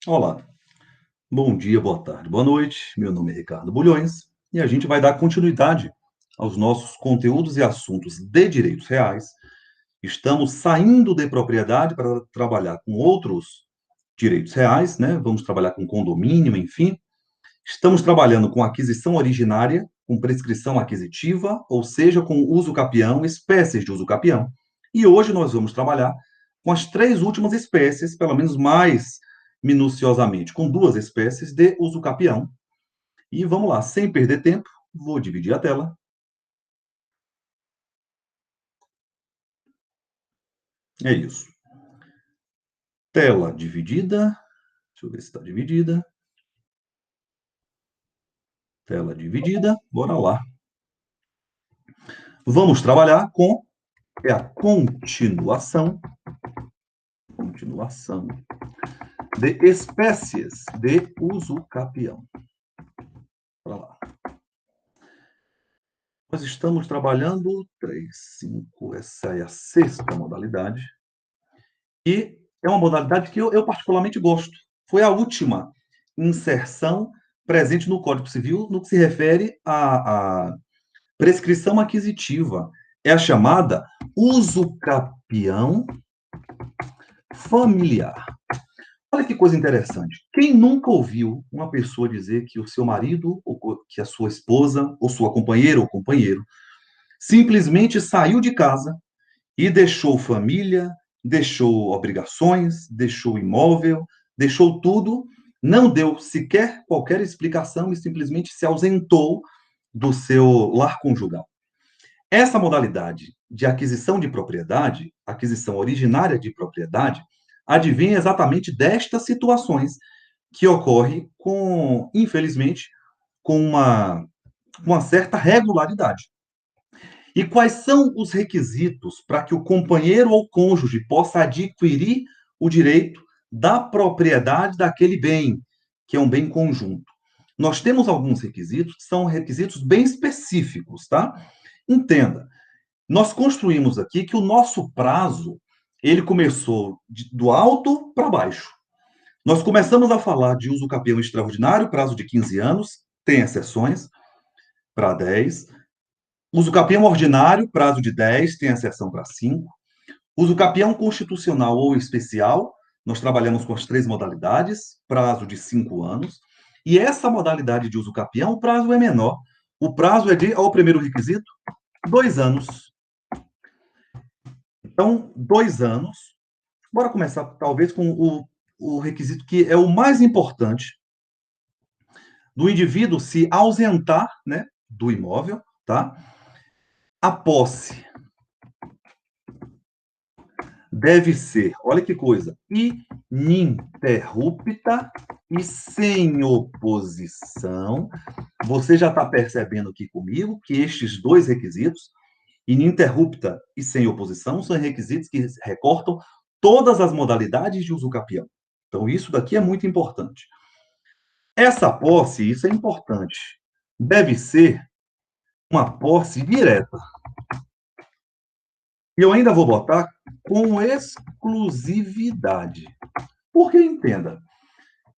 Olá, bom dia, boa tarde, boa noite. Meu nome é Ricardo Bulhões e a gente vai dar continuidade aos nossos conteúdos e assuntos de direitos reais. Estamos saindo de propriedade para trabalhar com outros direitos reais, né? Vamos trabalhar com condomínio, enfim. Estamos trabalhando com aquisição originária, com prescrição aquisitiva, ou seja, com uso capião, espécies de uso capião. E hoje nós vamos trabalhar com as três últimas espécies, pelo menos mais minuciosamente, com duas espécies de uso capião. E vamos lá, sem perder tempo, vou dividir a tela. É isso. Tela dividida. Deixa eu ver se está dividida. Tela dividida. Bora lá. Vamos trabalhar com a continuação de espécies de uso capião. Bora lá. Nós estamos trabalhando 3, 5, essa é a sexta modalidade. E é uma modalidade que eu particularmente gosto. Foi a última inserção presente no Código Civil no que se refere à prescrição aquisitiva. É a chamada uso capião familiar. Olha que coisa interessante. Quem nunca ouviu uma pessoa dizer que o seu marido, ou que a sua esposa, ou sua companheira ou companheiro, simplesmente saiu de casa e deixou família, deixou obrigações, deixou imóvel, deixou tudo, não deu sequer qualquer explicação e simplesmente se ausentou do seu lar conjugal? Essa modalidade de aquisição de propriedade, aquisição originária de propriedade, advém exatamente destas situações que ocorre com, infelizmente, com uma certa regularidade. E quais são os requisitos para que o companheiro ou cônjuge possa adquirir o direito da propriedade daquele bem, que é um bem conjunto? Nós temos alguns requisitos que são requisitos bem específicos, tá? Entenda, nós construímos aqui que o nosso prazo, ele começou do alto para baixo. Nós começamos a falar de uso capião extraordinário, prazo de 15 anos, tem exceções para 10. Uso capião ordinário, prazo de 10, tem exceção para 5. Uso capião constitucional ou especial, nós trabalhamos com as três modalidades, prazo de 5 anos. E essa modalidade de uso capião, o prazo é menor. O prazo é de, ao primeiro requisito, 2 anos. Então, 2 anos. Bora começar, talvez, com o requisito que é o mais importante, do indivíduo se ausentar, né, do imóvel, tá? A posse deve ser, olha que coisa, ininterrupta e sem oposição. Você já está percebendo aqui comigo que estes dois requisitos, ininterrupta e sem oposição, são requisitos que recortam todas as modalidades de uso capião. Então, isso daqui é muito importante. Essa posse, isso é importante, deve ser uma posse direta. E eu ainda vou botar com exclusividade. Porque, entenda,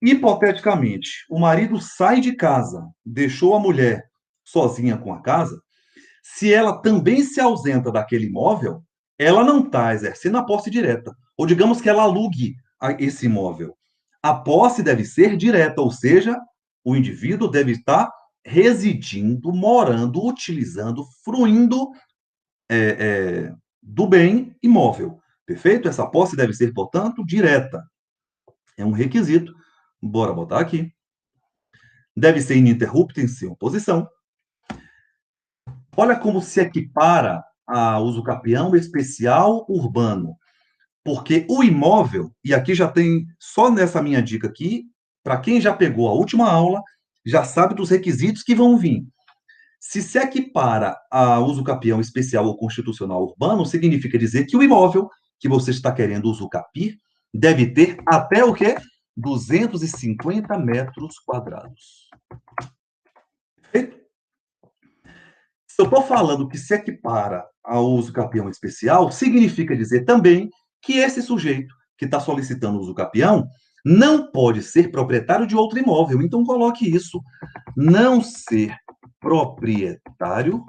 hipoteticamente, o marido sai de casa, deixou a mulher sozinha com a casa, se ela também se ausenta daquele imóvel, ela não está exercendo a posse direta. Ou digamos que ela alugue esse imóvel. A posse deve ser direta, ou seja, o indivíduo deve estar residindo, morando, utilizando, fruindo do bem imóvel. Perfeito? Essa posse deve ser, portanto, direta. É um requisito. Bora botar aqui. Deve ser ininterrupta em sem oposição. Olha como se equipara a uso capião especial urbano. Porque o imóvel, e aqui já tem, só nessa minha dica aqui, para quem já pegou a última aula, já sabe dos requisitos que vão vir. Se equipara a uso capião especial ou constitucional urbano, significa dizer que o imóvel que você está querendo usucapir deve ter até o quê? 250 metros quadrados. Perfeito? Se eu estou falando que se equipara ao uso capião especial, significa dizer também que esse sujeito que está solicitando uso capião não pode ser proprietário de outro imóvel. Então, coloque isso. Não ser proprietário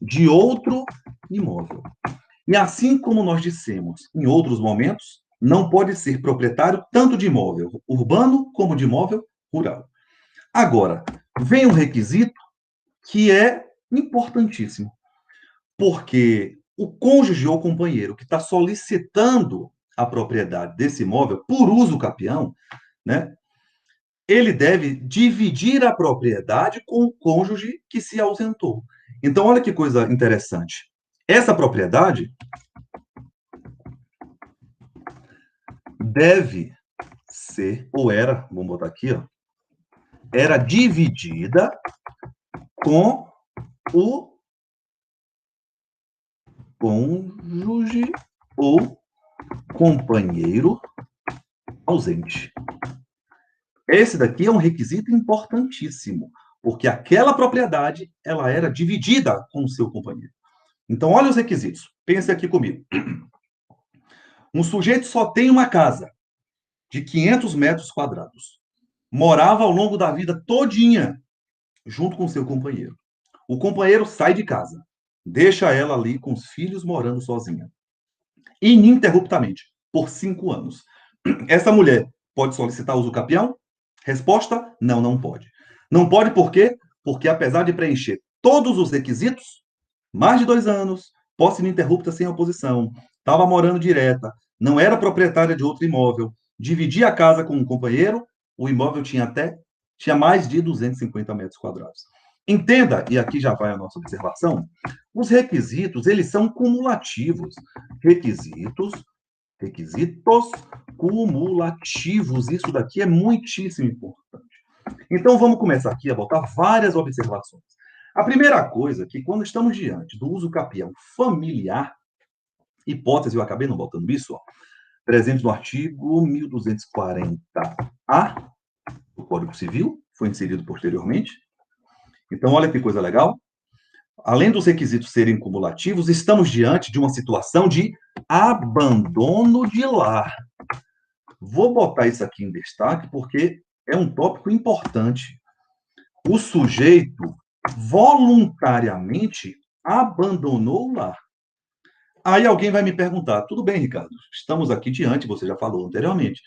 de outro imóvel. E assim como nós dissemos em outros momentos, não pode ser proprietário tanto de imóvel urbano como de imóvel rural. Agora, vem um requisito que é importantíssimo, porque o cônjuge ou companheiro que está solicitando a propriedade desse imóvel por uso capião, né, ele deve dividir a propriedade com o cônjuge que se ausentou. Então, olha que coisa interessante. Essa propriedade deve ser, ou era, vamos botar aqui, ó, era dividida com o cônjuge ou companheiro ausente. Esse daqui é um requisito importantíssimo, porque aquela propriedade ela era dividida com o seu companheiro. Então, olha os requisitos. Pense aqui comigo. Um sujeito só tem uma casa de 500 metros quadrados. Morava ao longo da vida todinha junto com seu companheiro. O companheiro sai de casa, deixa ela ali com os filhos morando sozinha, ininterruptamente, por 5 anos. Essa mulher pode solicitar uso capião? Resposta: não, não pode. Não pode por quê? Porque apesar de preencher todos os requisitos, mais de 2 anos, posse ininterrupta sem oposição, estava morando direta, não era proprietária de outro imóvel, dividia a casa com um companheiro, o imóvel tinha mais de 250 metros quadrados. Entenda, e aqui já vai a nossa observação, os requisitos, eles são cumulativos. Requisitos cumulativos. Isso daqui é muitíssimo importante. Então, vamos começar aqui a botar várias observações. A primeira coisa é que quando estamos diante do uso capião familiar, hipótese, eu acabei não botando isso, ó, presente no artigo 1240-A do Código Civil, foi inserido posteriormente. Então, olha que coisa legal. Além dos requisitos serem cumulativos, estamos diante de uma situação de abandono de lar. Vou botar isso aqui em destaque porque é um tópico importante. O sujeito voluntariamente abandonou o lar. Aí alguém vai me perguntar: tudo bem, Ricardo, estamos aqui diante, você já falou anteriormente.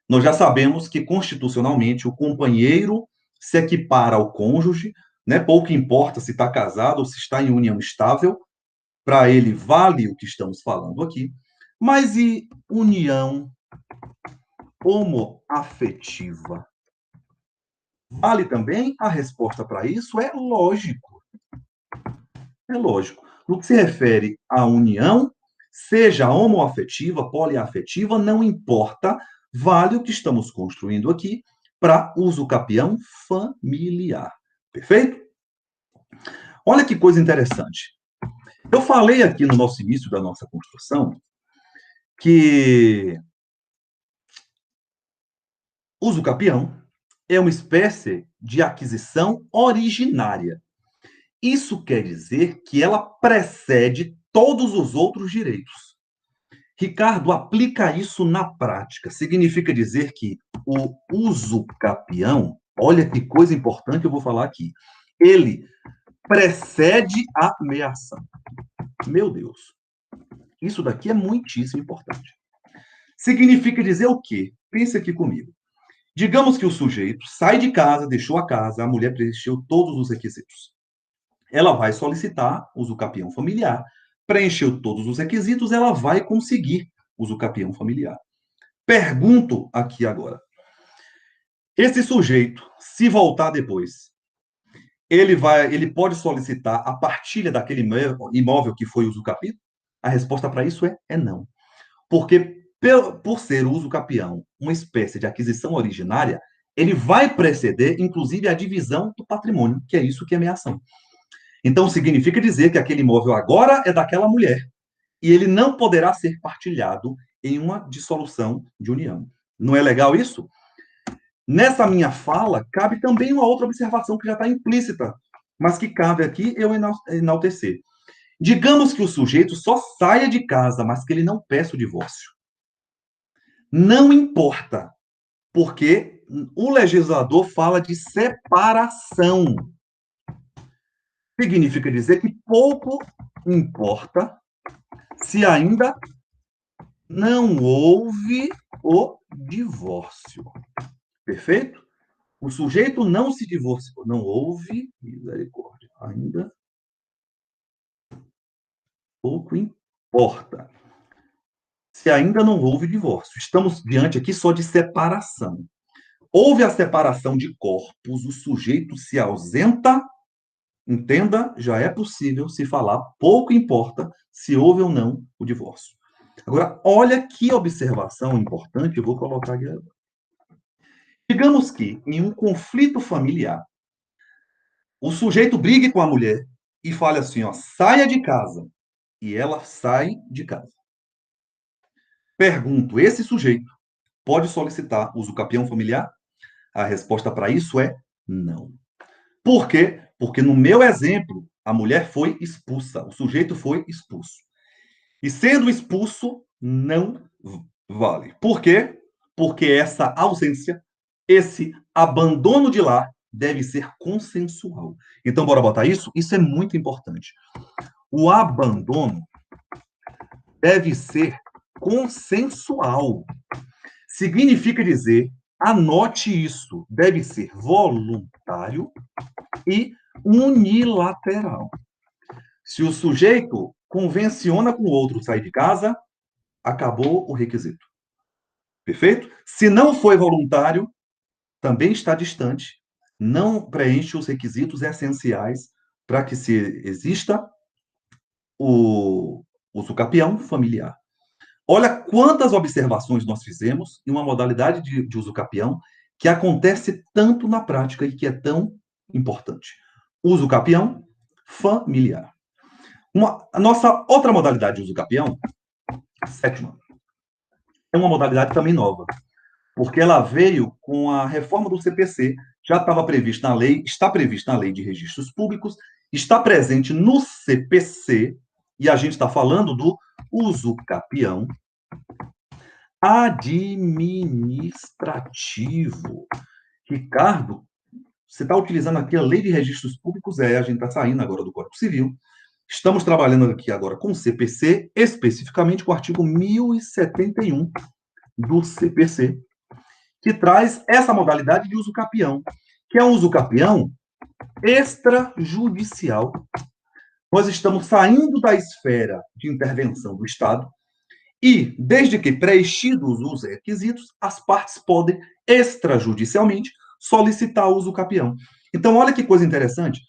Nós já sabemos que constitucionalmente o companheiro se equipara ao cônjuge, né? Pouco importa se está casado ou se está em união estável, para ele vale o que estamos falando aqui. Mas e união homoafetiva? Vale também? A resposta para isso é lógico. É lógico. No que se refere à união, seja homoafetiva, poliafetiva, não importa, vale o que estamos construindo aqui para uso capião familiar. Perfeito? Olha que coisa interessante. Eu falei aqui no nosso início da nossa construção que uso capião é uma espécie de aquisição originária. Isso quer dizer que ela precede todos os outros direitos. Ricardo, aplica isso na prática. Significa dizer que o uso capião, olha que coisa importante eu vou falar aqui, ele precede a meação. Meu Deus, isso daqui é muitíssimo importante. Significa dizer o quê? Pense aqui comigo. Digamos que o sujeito sai de casa, deixou a casa, a mulher preencheu todos os requisitos. Ela vai solicitar uso capião familiar, preencheu todos os requisitos, ela vai conseguir uso capião familiar. Pergunto aqui agora: esse sujeito, se voltar depois, ele pode solicitar a partilha daquele imóvel que foi uso capião? A resposta para isso é não. Porque por ser uso capião uma espécie de aquisição originária, ele vai preceder, inclusive, a divisão do patrimônio, que é isso que é meação. Então, significa dizer que aquele imóvel agora é daquela mulher e ele não poderá ser partilhado em uma dissolução de união. Não é legal isso? Nessa minha fala, cabe também uma outra observação que já está implícita, mas que cabe aqui eu enaltecer. Digamos que o sujeito só saia de casa, mas que ele não peça o divórcio. Não importa. Porque o legislador fala de separação. Significa dizer que pouco importa se ainda não houve o divórcio. Perfeito? O sujeito não se divorciou, não houve misericórdia. Ainda pouco importa se ainda não houve divórcio. Estamos diante aqui só de separação. Houve a separação de corpos, o sujeito se ausenta, entenda, já é possível se falar, pouco importa se houve ou não o divórcio. Agora, olha que observação importante, eu vou colocar aqui. Digamos que, em um conflito familiar, o sujeito brigue com a mulher e fale assim, ó, saia de casa. E ela sai de casa. Pergunto, esse sujeito pode solicitar uso capião familiar? A resposta para isso é não. Por quê? Porque no meu exemplo, a mulher foi expulsa, o sujeito foi expulso. E sendo expulso, não vale. Por quê? Porque essa ausência, esse abandono de lar, deve ser consensual. Então, bora botar isso? Isso é muito importante. O abandono deve ser consensual. Significa dizer, anote isso, deve ser voluntário e unilateral. Se o sujeito convenciona com o outro sair de casa, acabou o requisito. Perfeito? Se não foi voluntário, também está distante, não preenche os requisitos essenciais para que se exista o uso capião familiar. Olha quantas observações nós fizemos em uma modalidade de uso capião que acontece tanto na prática e que é tão importante. Uso capião familiar. A nossa outra modalidade de uso capião, sétima, é uma modalidade também nova, porque ela veio com a reforma do CPC, já estava prevista na lei, está prevista na lei de registros públicos, está presente no CPC, e a gente está falando do uso capião administrativo. Ricardo, você está utilizando aqui a Lei de Registros Públicos, a gente está saindo agora do Código Civil. Estamos trabalhando aqui agora com o CPC, especificamente com o artigo 1071 do CPC, que traz essa modalidade de uso capião, que é um uso capião extrajudicial. Nós estamos saindo da esfera de intervenção do Estado e, desde que preenchidos os requisitos, as partes podem, extrajudicialmente, solicitar uso capião. Então, olha que coisa interessante.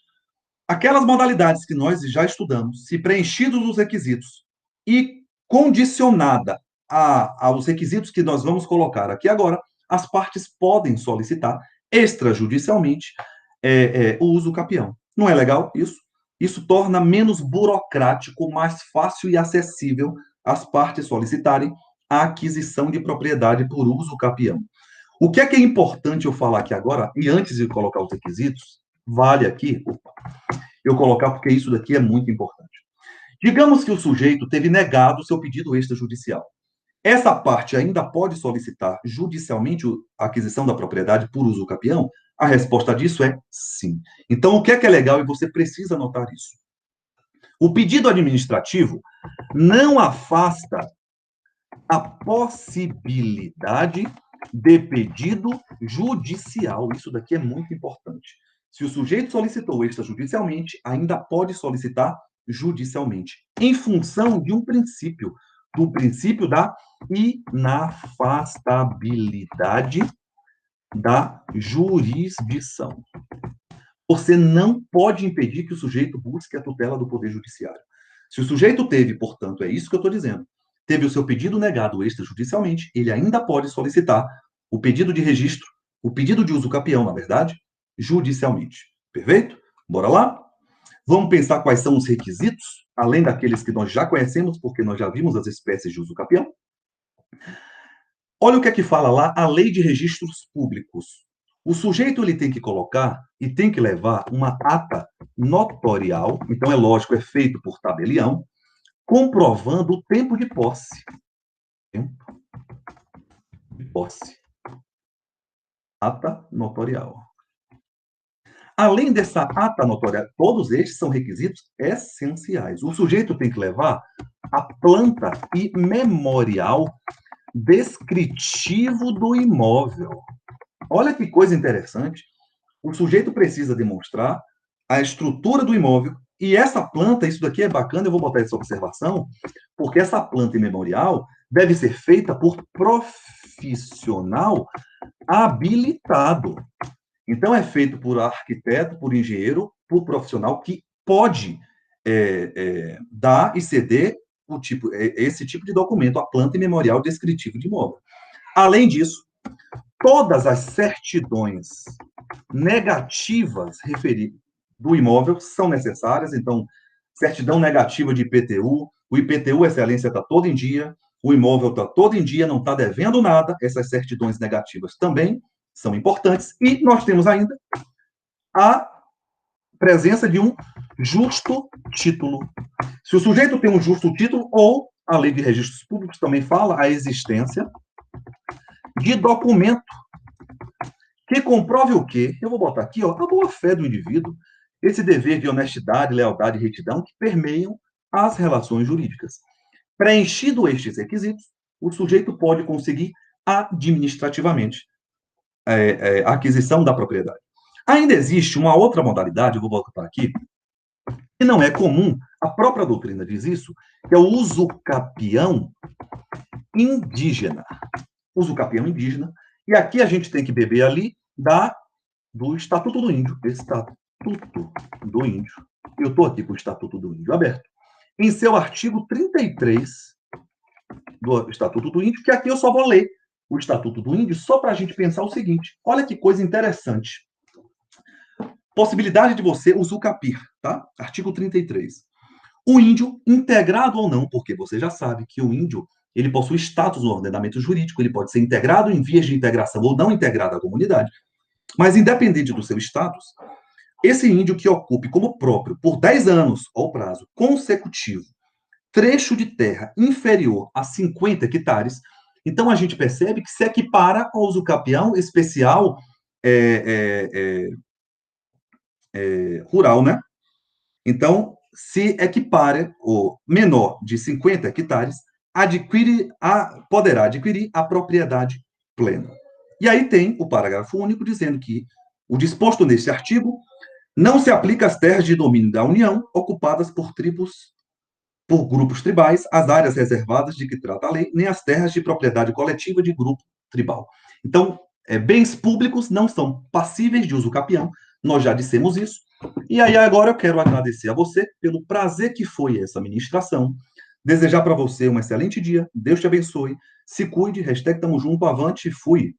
Aquelas modalidades que nós já estudamos, se preenchidos os requisitos e condicionada aos requisitos que nós vamos colocar aqui agora, as partes podem solicitar extrajudicialmente o uso capião. Não é legal isso? Isso torna menos burocrático, mais fácil e acessível as partes solicitarem a aquisição de propriedade por uso capião. O que é importante eu falar aqui agora, e antes de colocar os requisitos, vale aqui eu colocar, porque isso daqui é muito importante. Digamos que o sujeito teve negado o seu pedido extrajudicial. Essa parte ainda pode solicitar judicialmente a aquisição da propriedade por uso capião? A resposta disso é sim. Então, o que é legal e você precisa anotar isso? O pedido administrativo não afasta a possibilidade de pedido judicial. Isso daqui é muito importante. Se o sujeito solicitou extrajudicialmente, ainda pode solicitar judicialmente, em função de um princípio, do princípio da inafastabilidade da jurisdição. Você não pode impedir que o sujeito busque a tutela do Poder Judiciário. Se o sujeito teve, portanto, é isso que eu estou dizendo, teve o seu pedido negado extrajudicialmente, ele ainda pode solicitar o pedido de registro, o pedido de uso capião, na verdade, judicialmente. Perfeito? Bora lá? Vamos pensar quais são os requisitos, além daqueles que nós já conhecemos, porque nós já vimos as espécies de uso capião. Olha o que é que fala lá a Lei de Registros Públicos. O sujeito ele tem que colocar e tem que levar uma ata notorial, então é lógico, é feito por tabelião, comprovando o tempo de posse. Tempo de posse. ata notorial. Além dessa ata notorial, todos estes são requisitos essenciais. O sujeito tem que levar a planta e memorial descritivo do imóvel. Olha que coisa interessante. O sujeito precisa demonstrar a estrutura do imóvel e essa planta, isso daqui é bacana, eu vou botar essa observação, porque essa planta memorial deve ser feita por profissional habilitado. Então, é feito por arquiteto, por engenheiro, por profissional que pode dar e ceder esse tipo de documento, a planta e memorial descritivo de imóvel. Além disso, todas as certidões negativas do imóvel são necessárias. Então, certidão negativa de IPTU, o IPTU, excelência, está todo em dia, o imóvel está todo em dia, não está devendo nada, essas certidões negativas também são importantes. E nós temos ainda a presença de um justo título. Se o sujeito tem um justo título, ou a lei de registros públicos também fala a existência de documento que comprove o quê? Eu vou botar aqui, ó, a boa-fé do indivíduo, esse dever de honestidade, lealdade e retidão que permeiam as relações jurídicas. Preenchido estes requisitos, o sujeito pode conseguir administrativamente a aquisição da propriedade. Ainda existe uma outra modalidade, eu vou botar aqui, que não é comum, a própria doutrina diz isso, que é o usucapião indígena. Usucapião indígena. E aqui a gente tem que beber ali do Estatuto do Índio. Estatuto do Índio. Eu estou aqui com o Estatuto do Índio aberto. Em seu artigo 33 do Estatuto do Índio, que aqui eu só vou ler o Estatuto do Índio só para a gente pensar o seguinte. Olha que coisa interessante. Possibilidade de você usucapir, tá? Artigo 33. O índio, integrado ou não, porque você já sabe que o índio ele possui status no ordenamento jurídico, ele pode ser integrado em vias de integração ou não integrado à comunidade, mas independente do seu status, esse índio que ocupe como próprio, por 10 anos, ou prazo consecutivo, trecho de terra inferior a 50 hectares, então a gente percebe que se equipara ao usucapião especial rural, né? Então, se equipara o menor de 50 hectares, poderá adquirir a propriedade plena. E aí tem o parágrafo único dizendo que o disposto neste artigo não se aplica às terras de domínio da União ocupadas por grupos tribais, às áreas reservadas de que trata a lei, nem às terras de propriedade coletiva de grupo tribal. Então, bens públicos não são passíveis de uso capião, nós já dissemos isso. E aí agora eu quero agradecer a você pelo prazer que foi essa ministração, desejar para você um excelente dia, Deus te abençoe, se cuide, hashtag tamo junto, avante, fui.